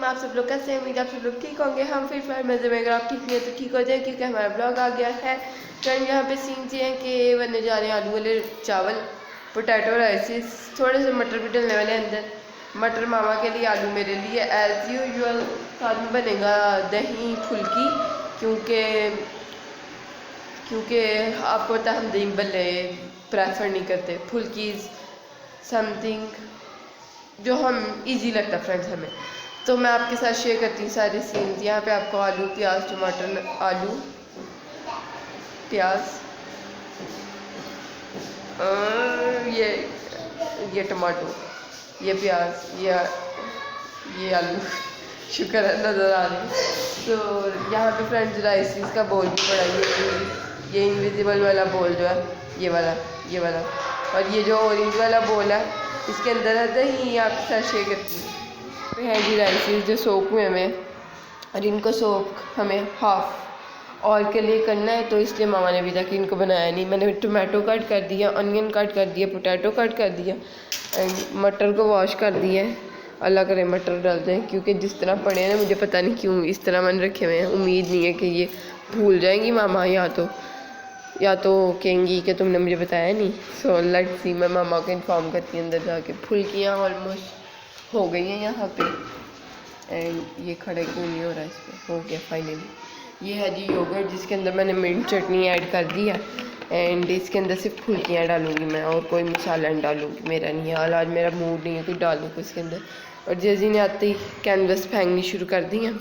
आप सब लोग कैसे हैं? उम्मीद आप सब लोग ठीक होंगे। हम फिर फायर मजे में, अगर आप ठीक नहीं है तो ठीक हो जाए, क्योंकि हमारा ब्लॉग आ गया है। फ्रेंड यहाँ पे सीन ये हैं कि बनने जा रहे हैं आलू वाले चावल, पोटैटो राइसिस, थोड़े से मटर भी डलने वाले अंदर। मटर मामा के लिए, आलू मेरे लिए एज़ यूजुअल। साथ में बनेगा दही फुल्की, क्योंकि आपको पता है हम दही भल्ले प्रेफर नहीं करते, फुल्कीज़ समथिंग जो हम इजी लगता फ्रेंड्स हमें। तो मैं आपके साथ शेयर करती हूँ सारे सीन्स। यहाँ पे आपको आलू प्याज टमाटर, आलू प्याज, ये टमाटो, ये प्याज, ये आलू शुक्र है नज़र आ रही है। तो यहाँ पे फ्रेंड्स राइसिस का बोल भी पड़ा, ये इनविजिबल वाला बोल जो है, ये वाला और ये जो ऑरेंज वाला बोल है, इसके अंदर है दही। आपके साथ शेयर करती हूँ है जी राइसिस जो सोक हुए हमें, और इनको सोक हमें हाफ और के लिए करना है, तो इसलिए मामा ने अभी तक इनको बनाया नहीं। मैंने टोमेटो कट कर दिया, अनियन कट कर दिया, पोटैटो कट कर दिया एंड मटर को वॉश कर दिया है। अल्लाह करे मटर डाल दें, क्योंकि जिस तरह पड़े हैं ना, मुझे पता नहीं क्यों इस तरह मैंने रखे हुए हैं। उम्मीद नहीं है कि ये भूल जाएंगी मामा, या तो कहेंगी कि तुमने मुझे बताया नहीं। सो लेट्स सी, मैं मामा को इन्फॉर्म करती हूँ अंदर जाके। फुल्कियाँ ऑलमोस्ट हो गई हैं यहाँ पे, एंड ये खड़े क्यों नहीं हो रहा, इस पर हो गया फाइनली। ये है जी योगर्ट, जिसके अंदर मैंने मिंट चटनी ऐड कर दी है, एंड इसके अंदर सिर्फ फुल्कियाँ डालूंगी मैं, और कोई मसाला नहीं डालूंगी। मेरा नहीं है आज मेरा मूड नहीं है कुछ डालने को इसके अंदर। और जैसे ने आते ही कैनवस फेंकनी शुरू कर दी हैं,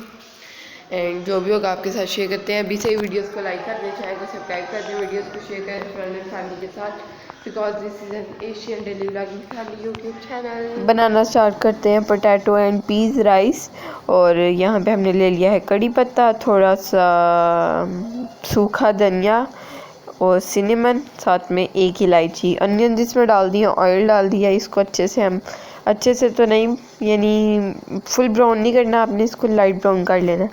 एंड जो भी होगा आपके साथ शेयर करते हैं। अभी से ही वीडियोस को लाइक कर दें, चैनल को सब्सक्राइब कर दें, वीडियोस को शेयर करें फ्रेंड एंड फैमिली के साथ, because this is an Asian daily vlogging family YouTube channel. Banana start करते हैं पोटैटो एंड पीस राइस। और यहाँ पे हमने ले लिया है कड़ी पत्ता, थोड़ा सा सूखा धनिया और सिनेमन, साथ में एक इलायची, अनियन जिसमें डाल दिया, ऑयल डाल दिया। इसको अच्छे से तो नहीं, यानी फुल ब्राउन नहीं करना आपने, इसको लाइट ब्राउन कर लेना।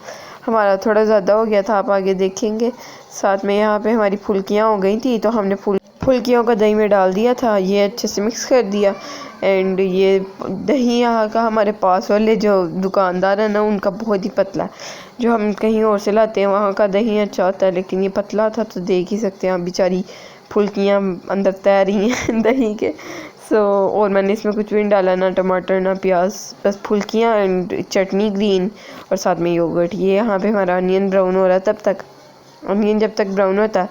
हमारा थोड़ा ज़्यादा हो गया था, आप आगे देखेंगे। साथ में यहाँ पे हमारी फुल्कियाँ हो गई थी, तो हमने फुल्कियों का दही में डाल दिया था, ये अच्छे से मिक्स कर दिया। एंड ये दही यहाँ का हमारे पास वाले जो दुकानदार है ना, उनका बहुत ही पतला है। जो हम कहीं और से लाते हैं वहाँ का दही अच्छा होता है, लेकिन ये पतला था, तो देख ही सकते हैं आप, बेचारी फुल्कियाँ अंदर तैर रही हैं दही के। और मैंने इसमें कुछ भी नहीं डाला, ना टमाटर ना प्याज, बस फुल्कियाँ एंड चटनी ग्रीन, और साथ में योगर्ट। ये यहाँ पे हमारा अनियन ब्राउन हो रहा है, तब तक अनियन जब तक ब्राउन होता है,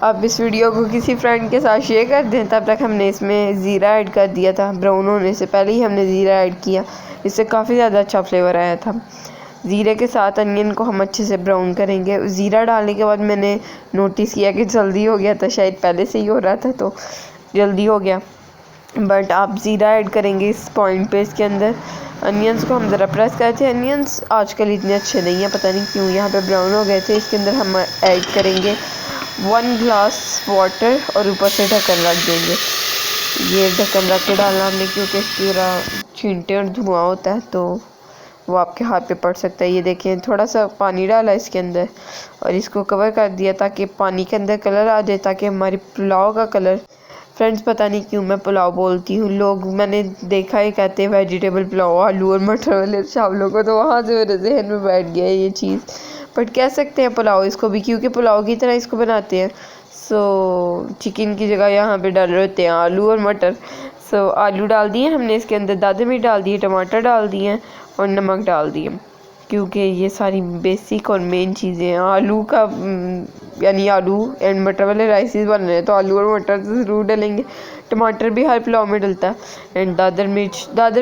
आप इस वीडियो को किसी फ्रेंड के साथ शेयर कर दें। तब तक हमने इसमें ज़ीरा ऐड कर दिया था, ब्राउन होने से पहले ही हमने ज़ीरा ऐड किया, इससे काफ़ी ज़्यादा अच्छा फ्लेवर आया था। ज़ीरे के साथ अनियन को हम अच्छे से ब्राउन करेंगे। ज़ीरा डालने के बाद मैंने नोटिस किया कि जल्दी हो गया था, शायद पहले से ही हो रहा था तो जल्दी हो गया, बट आप ज़ीरा ऐड करेंगे इस पॉइंट पे। इसके अंदर अनियंस को हम ज़रा प्रेस करते हैं। अनियंस आजकल इतने अच्छे नहीं हैं, पता नहीं क्यों यहाँ पे ब्राउन हो गए थे। इसके अंदर हम ऐड करेंगे 1 ग्लास वाटर, और ऊपर से ढक्कन रख देंगे। ये ढक्कन रख के डालना हमने, क्योंकि इसकी छींटे और धुआं होता है, तो वो आपके हाथ पे पड़ सकता है। ये देखें, थोड़ा सा पानी डाला इसके अंदर, और इसको कवर कर दिया ताकि पानी के अंदर कलर आ जाए, ताकि हमारी पुलाव का कलर। फ्रेंड्स पता नहीं क्यों मैं पुलाव बोलती हूँ, लोग मैंने देखा है कहते हैं वेजिटेबल पुलाव, आलू और मटर वाले चावलों को, तो वहाँ से मेरे जहन में बैठ गया है ये चीज़। बट कह सकते हैं पुलाव इसको भी, क्योंकि पुलाव की तरह इसको बनाते हैं। चिकन की जगह यहाँ पे डाल रहे होते हैं आलू और मटर। आलू डाल दिए हमने, इसके अंदर दादे मिर्च डाल दिए, टमाटर डाल दिए और नमक डाल दिए, क्योंकि ये सारी बेसिक और मेन चीज़ें हैं। आलू का यानी आलू एंड मटर वाले राइसेस बन रहे हैं, तो आलू और मटर तो ज़रूर डालेंगे। टमाटर भी हर पुलाव में डलता है। एंड दादर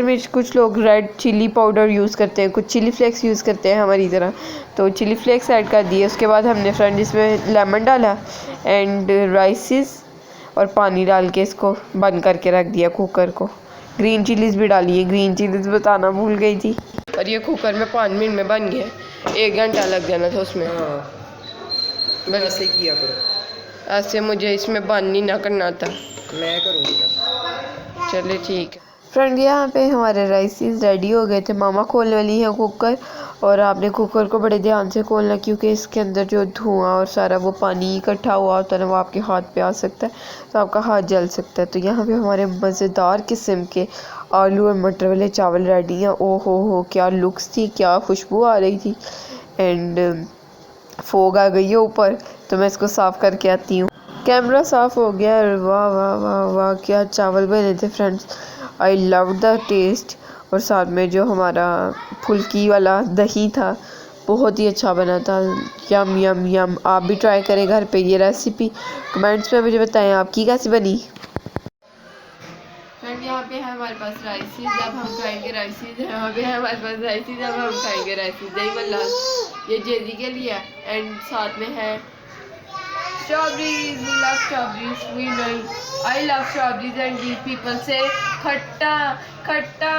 मिर्च कुछ लोग रेड चिली पाउडर यूज़ करते हैं, कुछ चिली फ्लेक्स यूज़ करते हैं हमारी तरह, तो चिली फ्लेक्स ऐड कर दिए। उसके बाद हमने फ्रेंड इसमें लेमन डाला एंड राइसेस और पानी डाल के इसको बंद करके रख दिया कुकर को। ग्रीन चिलीज़ भी डाली है, ग्रीन चिलीज़ बताना भूल गई थी। और ये कुकर में 5 मिनट में बन गया, 1 घंटा लग जाना था उसमें। बस ऐसे ही किया करो, ऐसे मुझे इसमें बंद नहीं ना करना था, मैं करूँगी। चलिए ठीक है फ्रेंड, यहाँ पे हमारे राइसेस रेडी हो गए थे। मामा खोलने वाली है कुकर, और आपने कुकर को बड़े ध्यान से खोलना, क्योंकि इसके अंदर जो धुआं और सारा वो पानी इकट्ठा हुआ होता है ना, वो आपके हाथ पे आ सकता है, तो आपका हाथ जल सकता है। तो यहाँ पे हमारे मज़ेदार किस्म के आलू और मटर वाले चावल रेडी हैं। ओ हो क्या लुक्स थी, क्या खुशबू आ रही थी। एंड फोग आ गई है ऊपर, तो मैं इसको साफ़ करके आती हूँ। कैमरा साफ़ हो गया। वाह वाह वाह वाह क्या चावल बने थे friends, I love the taste. और साथ में जो हमारा फुल्की वाला दही था बहुत ही अच्छा बना था। यम यम यम। आप भी ट्राई करें घर पे ये रेसिपी, कमेंट्स में मुझे बताएं आपकी कैसी बनी। फ्रेंड यहाँ पे है हमारे पास राइसिस, अब हम खाएंगे राइसिस। यहाँ पे है हमारे पास राइसिस, अब हम खाएंगे राइसिस। दही बल्ला ये जेदी के लिए, एंड साथ में है strawberries. We love strawberries. We know. I love strawberries and these people say खट्टा खट्टा।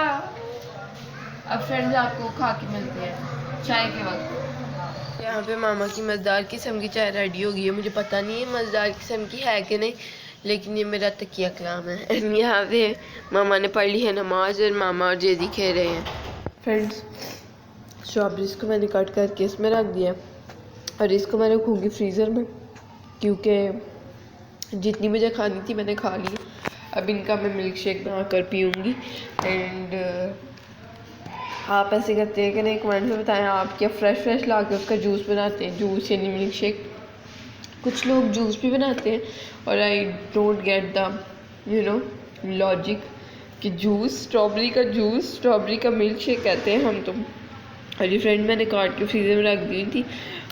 अब फ्रेंड्स आपको खा के मिलते हैं चाय के वक्त। यहाँ पे मामा की मज़ेदार किस्म की चाय रेडी हो गई है। मुझे पता नहीं है मज़ेदार किस्म की है कि नहीं, लेकिन ये मेरा तकिया कलाम है। यहाँ पे मामा ने पढ़ ली है नमाज और मामा और जेदी खेल रहे हैं। फ्रेंड्स स्ट्रॉबेरीज को मैंने कट करके इसमें रख दिया और इसको मैं रखूँगी फ्रीज़र में, क्योंकि जितनी मुझे खानी थी मैंने खा ली। अब इनका मैं मिल्क शेक बना कर पीऊँगी। एंड आप ऐसे करते हैं कि नहीं, कमेंट में बताएं आप क्या फ्रेश ला के उसका जूस बनाते हैं, जूस यानी मिल्क शेक। कुछ लोग जूस भी बनाते हैं और I don't get the logic कि जूस, स्ट्रॉबेरी का जूस, स्ट्रॉबेरी का मिल्क शेक कहते हैं हम तो। और ये फ्रेंड मैंने काट के फ्रीज़र में रख दी थी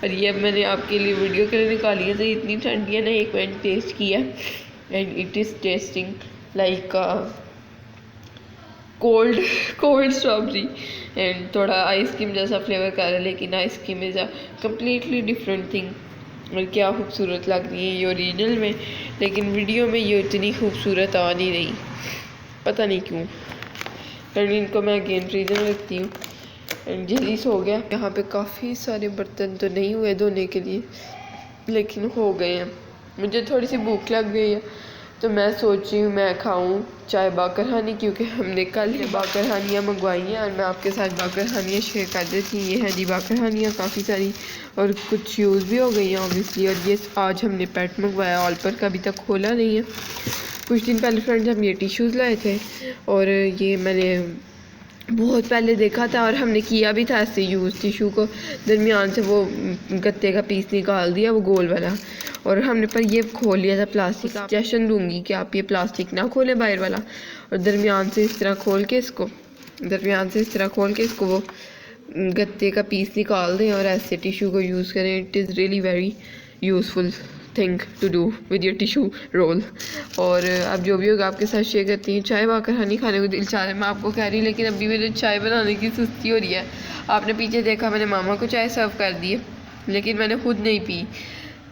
और ये अब मैंने आपके लिए वीडियो के लिए निकाली है। तो इतनी ठंडी है ना, एक मैंने टेस्ट किया and it is testing like cold strawberry and थोड़ा आइसक्रीम जैसा फ्लेवर कर रहा है, लेकिन ice cream is a completely different thing. और क्या खूबसूरत लग रही है ये ओरिजिनल में, लेकिन वीडियो में ये इतनी खूबसूरत आ नहीं रही, पता नहीं क्यों। फिर इनको मैं अगेन फ्रीज़र में रखती हूँ। एंड जल्दी हो गया। यहाँ पे काफ़ी सारे बर्तन तो नहीं हुए धोने के लिए, लेकिन हो गए हैं। मुझे थोड़ी सी भूख लग गई है, तो मैं सोच रही हूँ मैं खाऊँ चाय बाकरहानी, क्योंकि हमने कल ये बाकरहानियाँ मंगवाई हैं और मैं आपके साथ बाकरहानियाँ शेयर कर देती हूँ। ये है जी बाकरहानियाँ काफ़ी सारी, और कुछ यूज़ भी हो गई हैं ऑब्वियसली। और ये आज हमने पैट मंगवाया, ऑलपर का अभी तक खोला नहीं है। कुछ दिन पहले फ्रेंड्स हम ये टिश्यूज़ लाए थे और ये मैंने बहुत पहले देखा था और हमने किया भी था ऐसे यूज़। टिशू को दरमियान से वो गत्ते का पीस निकाल दिया, वो गोल वाला, और हमने पर ये खोल लिया था प्लास्टिक का। सजेशन दूंगी कि आप ये प्लास्टिक ना खोलें बाहर वाला, और दरमियान से इस तरह खोल के इसको वो गत्ते का पीस निकाल दें और ऐसे टिशू को यूज़ करें। It is really very useful thing to do with your tissue roll. और अब जो भी होगा आपके साथ शेयर करती हूँ। चाय बाकरहानी खाने को दिल चाह रहा है, मैं आपको कह रही हूँ, लेकिन अभी मेरे चाय बनाने की सुस्ती हो रही है। आपने पीछे देखा मैंने मामा को चाय सर्व कर दी है, लेकिन मैंने खुद नहीं पी।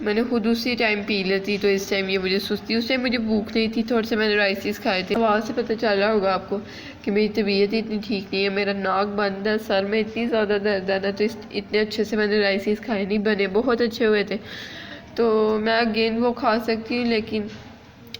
मैंने खुद उसी टाइम पी लेती, तो इस टाइम ये मुझे सुस्ती। उस टाइम मुझे भूख नहीं थी, थोड़े से मैंने राइसिस खाए थे। आवाज़ से पता चल रहा होगा आपको कि मेरी तबीयत इतनी ठीक नहीं है, मेरा नाक बंद है, सर में इतनी ज़्यादा दर्द है ना, तो इतने अच्छे से मैंने राइसिस खाए नहीं, बने बहुत अच्छे हुए थे। तो मैं अगेन वो खा सकती हूँ, लेकिन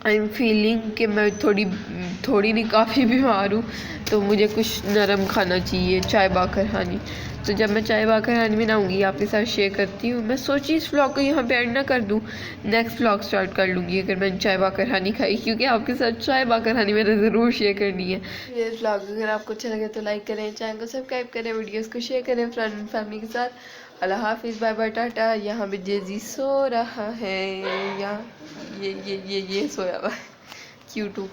आई एम फीलिंग कि मैं थोड़ी नहीं काफ़ी बीमार हूँ, तो मुझे कुछ नरम खाना चाहिए, चाय बाकरहानी। तो जब मैं चाय बाकरहानी बनाऊँगी आपके साथ शेयर करती हूँ। मैं सोची इस व्लॉग को यहाँ पे एंड ना कर दूँ, नेक्स्ट व्लॉग स्टार्ट कर लूँगी अगर मैंने चाय बाकरहानी खाई, क्योंकि आपके साथ चाय बाकरहानी मैंने ज़रूर शेयर करनी है। ये व्लॉग अगर आपको अच्छा लगे तो लाइक करें, चैनल को सब्सक्राइब करें, वीडियोज़ को शेयर करें फ्रेंड एंड फैमिली के साथ। अल्लाह हाफिज़, बाय बाय, टाटा। यहाँ पे जेजी सो रहा है, या ये सोया हुआ है, क्यूटू।